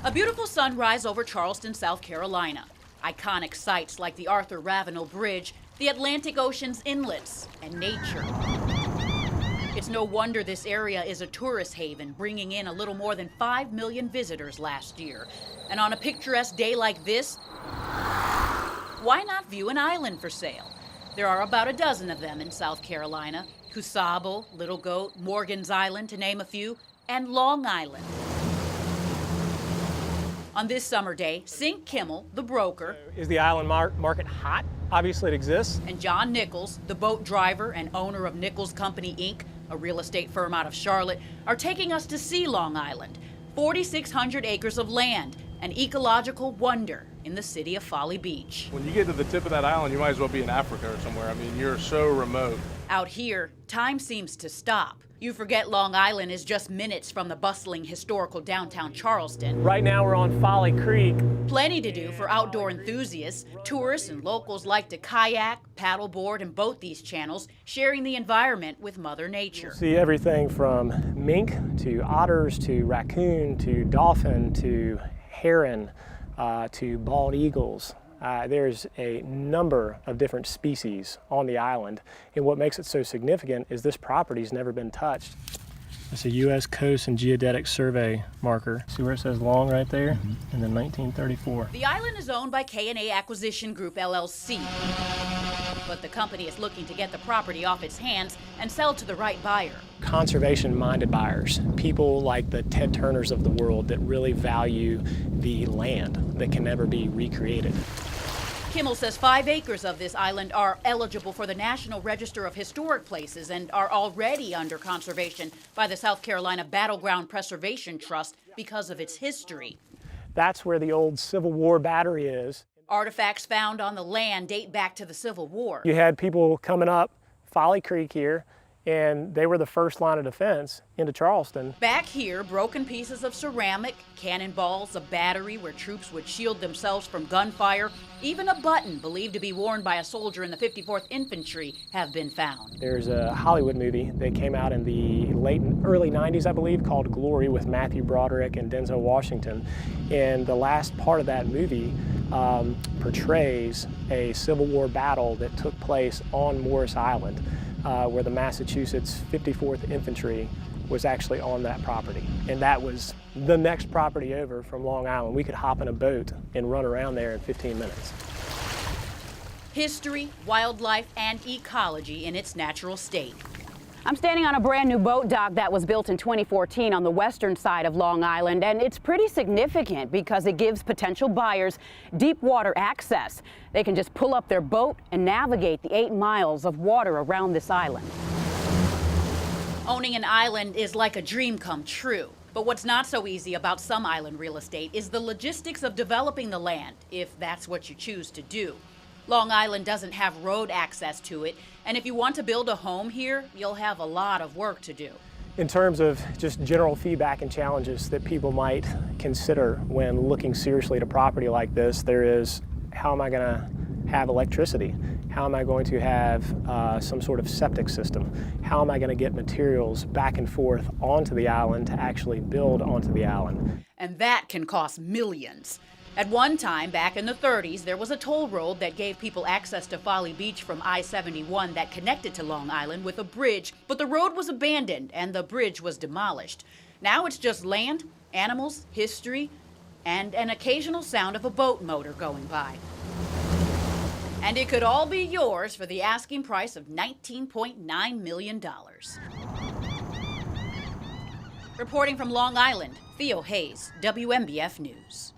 A beautiful sunrise over Charleston, South Carolina. Iconic sights like the Arthur Ravenel Bridge, the Atlantic Ocean's inlets, and nature. It's no wonder this area is a tourist haven, bringing in a little more than 5 million visitors last year. And on a picturesque day like this, why not view an island for sale? There are about a dozen of them in South Carolina. Cusabo, Little Goat, Morgan's Island, to name a few, and Long Island. On this summer day, Sink Kimmel, the broker, is the island market hot? Obviously it exists. And John Nichols, the boat driver and owner of Nichols Company, Inc., a real estate firm out of Charlotte, are taking us to see Long Island, 4,600 acres of land, an ecological wonder in the city of Folly Beach. When you get to the tip of that island, you might as well be in Africa or somewhere. I mean, you're so remote. Out here, time seems to stop. You forget Long Island is just minutes from the bustling historical downtown Charleston. Right now we're on Folly Creek. Plenty to do for outdoor enthusiasts. Tourists and locals like to kayak, paddleboard, and boat these channels, sharing the environment with Mother Nature. See everything from mink to otters to raccoon to dolphin to heron to bald eagles. There's a number of different species on the island, and what makes it so significant is this property's never been touched. It's a U.S. Coast and Geodetic Survey marker. See where it says Long right there? And then 1934. The island is owned by K&A Acquisition Group, LLC. But the company is looking to get the property off its hands and sell to the right buyer. Conservation-minded buyers, people like the Ted Turners of the world that really value the land that can never be recreated. Kimmel says 5 acres of this island are eligible for the National Register of Historic Places and are already under conservation by the South Carolina Battleground Preservation Trust because of its history. That's where the old Civil War battery is. Artifacts found on the land date back to the Civil War. You had people coming up Folly Creek here, and they were the first line of defense into Charleston. Back here, broken pieces of ceramic, cannonballs, a battery where troops would shield themselves from gunfire, even a button believed to be worn by a soldier in the 54th Infantry have been found. There's a Hollywood movie that came out in the early 90s, I believe, called Glory with Matthew Broderick and Denzel Washington. And the last part of that movie portrays a Civil War battle that took place on Morris Island, where the Massachusetts 54th Infantry was actually on that property. And that was the next property over from Long Island. We could hop in a boat and run around there in 15 minutes. History, wildlife, and ecology in its natural state. I'm standing on a brand new boat dock that was built in 2014 on the western side of Long Island, and it's pretty significant because it gives potential buyers deep water access. They can just pull up their boat and navigate the 8 miles of water around this island. Owning an island is like a dream come true. But what's not so easy about some island real estate is the logistics of developing the land, if that's what you choose to do. Long Island doesn't have road access to it, and if you want to build a home here, you'll have a lot of work to do. In terms of just general feedback and challenges that people might consider when looking seriously at a property like this, there is, how am I going to have electricity? How am I going to have some sort of septic system? How am I going to get materials back and forth onto the island to actually build onto the island? And that can cost millions. At one time, back in the 30s, there was a toll road that gave people access to Folly Beach from I-71 that connected to Long Island with a bridge, but the road was abandoned and the bridge was demolished. Now it's just land, animals, history, and an occasional sound of a boat motor going by. And it could all be yours for the asking price of $19.9 million. Reporting from Long Island, Theo Hayes, WMBF News.